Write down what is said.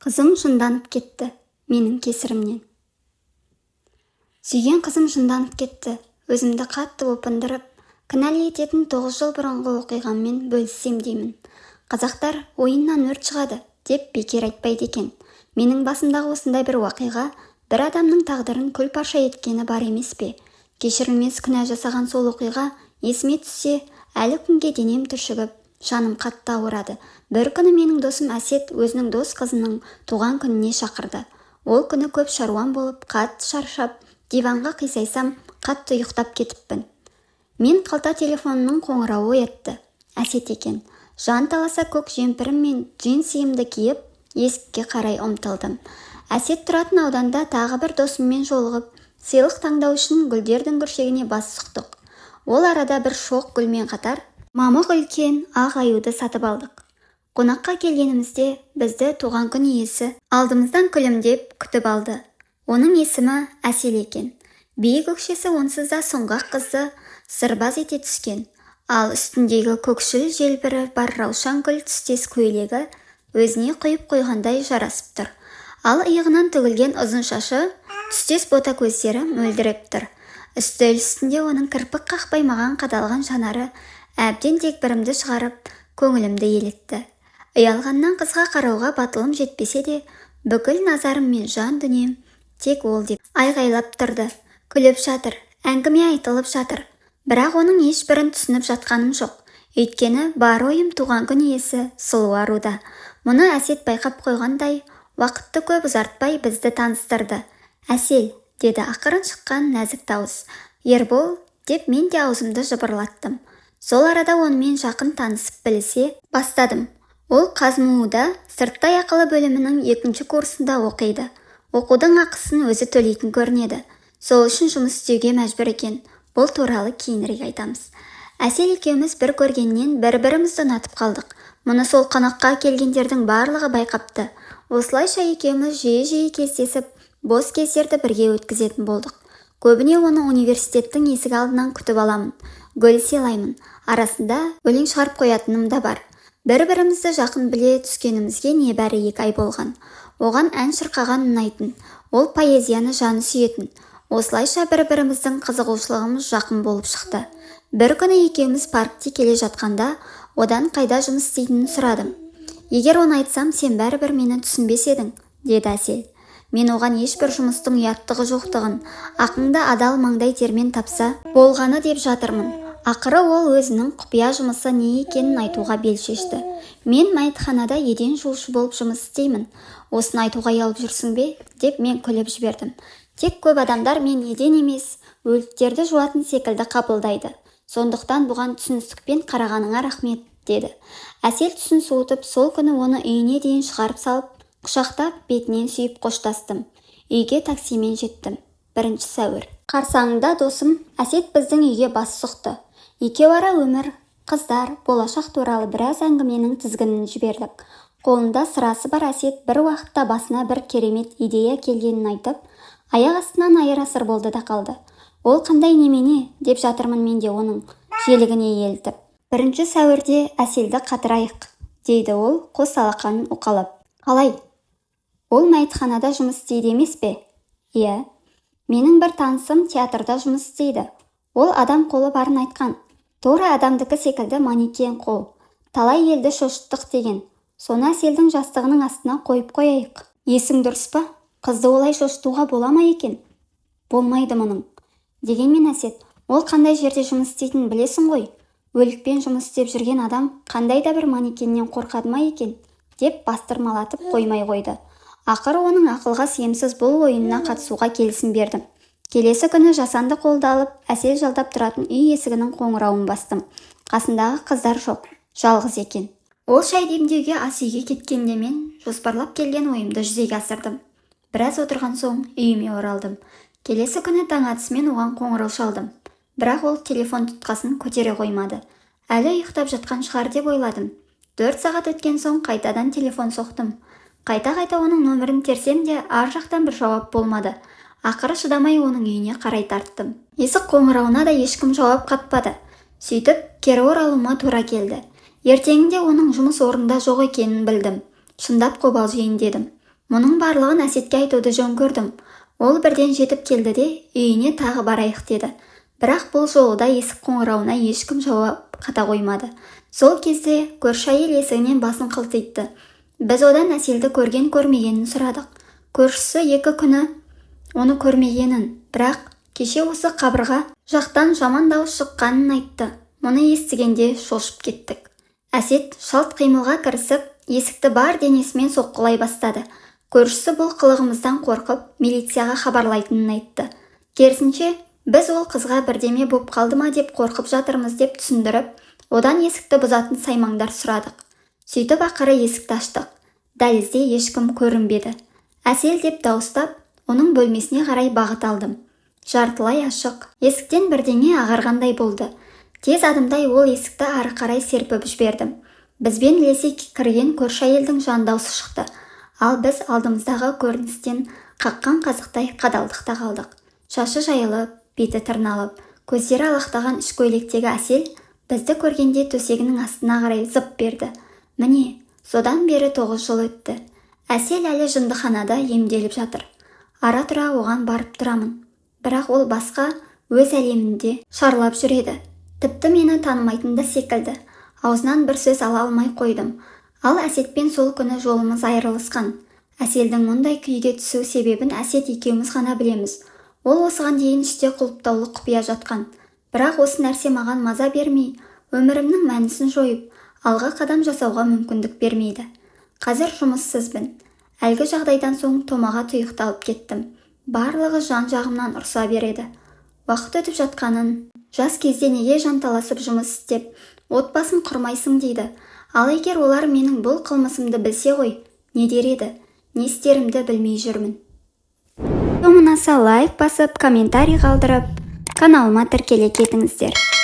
Қызым жынданып кетті, менің кесірімнен. Сүйген қызым жынданып кетті, өзімді қатты опындырып, кінәлі ететін 9 жыл бұрынғы оқиғаммен бөліссем деймін. Қазақтар ойыннан өрт шығады деп бекер айтпайды екен. Менің басымдағы осындай бір уақиға бір адамның тағдырын күл-парша еткені бар емес пе? Кешірілмес күнә жасаған сол оқиға есіме түссе, әлі күнге денем түршігіп, жаным қатты ауырады. Бір күні менің досым Әсет өзінің дос қызының туған күніне шақырды. Ол күні көп шаруам болып, қатты шаршап, диванға қисайсам, қатты ұйықтап кетіппін. Мен қалта телефонының қоңырауы оятты. Әсет екен. Жан таласа көк жемпірім мен джинсиімді киіп, есікке қарай ұмтылдым. Әсет тұратын ауданда тағы бір досыммен жолығып, сыйлық таңдау үшін гүлдердің гүршегіне бас сұқтық. Ол арада бір шоқ гүлмен қатар мамық үлкен ақ аюды сатып алдық. Қонаққа келгенімізде бізді туған күн иесі алдымыздан күлімдеп күтіп алды. Оның есімі Әсел екен. Биік өкшесі онсыз да сұңғақ қызды сырбаз ете түскен. Ал үстіндегі көкшіл желбірі бар раушан гүл түстес көйлегі өзіне құйып қойғандай жарасып тұр. Ал иығынан төгілген ұзын шашы, түстес бота көздері мөлдіреп тұр. Үстел үстінде оның кірпік қақпай маған қадалған жанары әбден дегбірімді шығарып, көңілімді елетті. Ұялғаннан қызға қарауға батылым жетпесе де, бүкіл назарым мен жан дүнием тек ол деп айғайлап тұрды. Күліп жатыр, әңгіме айтылып жатыр. Бірақ оның ешбірін түсініп жатқаным жоқ. Өйткені бар ойым туған күн иесі сұлу аруда. Мұны Әсет байқап қойғандай, уақытты көп ұзартпай бізді таныстырды. Әсел, деді ақырын шыққан нәзік дауыс. Ербол, деп мен де аузымды жыбырлаттым. Сол арада онымен жақын танысып білісе бастадым. Ол КазМУ-да сырттай ақылы бөлімінің 2-ші курсында оқиды. Оқудың ақысын өзі төлейтін көрінеді. Сол үшін жұмыс істеуге мәжбүр екен. Бұл туралы кейінірек айтамыз. Әсел екеуміз бір көргеннен бір-бірімізді ұнатып қалдық. Мұны сол қонаққа келгендердің барлығы байқапты. Осылайша екеуміз жиі-жиі кездесіп, бос кездерді бірге өткізетін болдық. Көбіне оны университеттің есік алдынан күтіп аламын. Гүл сыйлаймын. Арасында өлең шығарып қоятыным да бар. Бір-бірімізді жақын біле түскенімізге небәрі 2 ай болған. Оған ән шырқаған ұнайтын. Ол поэзияны жаны сүйетін. Осылайша бір-біріміздің қызығушылығымыз жақын болып шықты. Бір күні екеуміз паркте келе жатқанда, одан қайда жұмыс істейтінін сұрадым. Егер оны айтсам, сен бәрібір мені түсінбес едің, деді Әсел. Мен оған ешбір жұмыстың ұяттығы жоқтығын, ақыңда адал маңдай термен тапса болғаны деп жатырмын. Ақыры ол өзінің құпия жұмысы не екенін айтуға бел шешті. Мен мәйітханада еден жуушы болып жұмыс істеймін. Осыны айтуға ұялып жүрсің бе? Деп мен күліп жібердім. Тек көп адамдар мен еден емес, өліктерді жуатын секілді қабылдайды. Сондықтан бұған түсіністікпен қарағаныңа рахмет, деді. Әсел түсін суытып, сол күні оны үйіне дейін шығарып салып, құшақтап, бетінен сүйіп қоштастым. Үйге таксимен жеттім. 1 сәуір. Қарсаңында досым Әсет біздің үйге бас сұқты. Екеуара өмір, қыздар, болашақ туралы біраз әңгіменің тізгінін жібердік. Қолында сырасы бар Әсет бір уақытта басына бір керемет идея келгенін айтып, аяқ астынан айыр-асыр болды да қалды. Ол қандай немене, деп жатырмын мен де оның желігіне елтіп. 1 сәуірде Әселді қатырайық, дейді ол қос алақанын уқалап. Қалай? Ол мәйітханада жұмыс істейді емес пе? Иә. Менің бір танысым театрда жұмыс істейді. Ол адам қолы барын айтқан. Тура адамдікі секілді манекен қол. Талай елді шошыттық деген. Соны Әселдің жастығының астына қойып қояйық. Есің дұрыс па? Қызды олай шошытуға бола ма екен? Болмайды мұның. Дегенмен Әсет, ол қандай жерде жұмыс істейтінін білесің ғой. Өлікпен жұмыс істеп жүрген адам қандай да бір манекеннен қорқады ма екен? Деп бастырмалатып қоймай қойды. Ақыры оның ақылға сиымсыз бұл ойынына қатысуға келісім бердім. Келесі күні жасанды қолды алып, Әсел жалдап тұратын үй есігінің қоңырауын бастым. Қасындағы қыздар жоқ, жалғыз екен. Ол шай демдеуге ас үйге кеткенде мен жоспарлап келген ойымды жүзеге асырдым. Біраз отырған соң үйіме оралдым. Келесі күні таң атысымен оған қоңырау шалдым. Бірақ ол телефон тұтқасын көтере қоймады. Әлі ұйықтап жатқан шығар деп ойладым. 4 сағат өткен соң қайтадан телефон соқтым. Қайта-қайта оның нөмірін терсем де ар жақтан бір жауап болмады. Ақыры шыдамай оның үйіне қарай тарттым. Есік қоңырауына да ешкім жауап қатпады. Сөйтіп, кері оралуыма тура келді. Ертеңінде оның жұмыс орнында жоқ екенін білдім. Шындап қобалжиын дедім. Мұның барлығын әсетке айтуды жөн көрдім. Ол бірден жетіп келді де үйіне тағы барайық деді. Бірақ бұл жолы да есік қоңырауына ешкім жауап қата қоймады. Сол кезде көрші әйел есігінен басын қылтитты. Біз одан Әселді көрген-көрмегенін сұрадық. Көршісі 2 күні оны көрмегенін, бірақ кеше осы қабырға жақтан жаман дауыс шыққанын айтты. Мұны естігенде шошып кеттік. Әсет шалт қимылға кірісіп, есікті бар денесімен соққылай бастады. Көршісі бұл қылығымыздан қорқып, милицияға хабарлайтынын айтты. Керісінше, біз ол қызға бірдеме боп қалды ма деп қорқып жатырмыз деп түсіндіріп, одан есікті бұзатын саймаңдар сұрадық. Сөйтіп ақыры есікті аштық. Дәлізде ешкім көрінбеді. Әсел деп дауыстап, оның бөлмесіне қарай бағыт алдым. Жартылай ашық, есіктен бірдеңе ағарғандай болды. Тез адымдай ол есікті ары қарай серпіп жібердім. Бізбен ілесе кірген көрші әйелдің жан даусы шықты. Ал біз алдымыздағы көріністен қаққан қазықтай қадалдықта қалдық. Шашы жайылып, беті тырналып, көздері алақтаған іш көйлектегі Әсел бізді көргенде төсегінің астына қарай зып берді. Міне, содан бері 9 жыл өтті. Әсел әлі жындыханада емделіп жатыр. Ара-тұра оған барып тұрамын. Бірақ ол басқа өз әлемінде шарлап жүреді. Тіпті мені танымайтын да секілді. Аузынан бір сөз ала алмай қойдым. Ал Әсетпен сол күні жолымыз айырылысқан. Әселдің мұндай күйге түсу себебін Әсет екеуміз ғана білеміз. Ол осыған дейін іште құлыптаулы құпия жатқан. Бірақ осы нәрсе маған маза бермей, өмірімнің мәнісін жойып, алға қадам жасауға мүмкіндік бермейді. Қазір жұмыссызбын. Әлгі жағдайдан соң томаға тұйықталып кеттім. Барлығы жан-жағымнан ұрса береді. Уақыт өтіп жатқанын, жас кезде неге жанталасып жұмыс істеп, отбасын құрмайсың дейді. Ал егер олар менің бұл қылмысымды білсе ғой, не дер еді? Не істерімді білмей жүрмін. Ұнаса лайк басып, комментарий қалдырып, каналыма тіркеле кетіңіздер.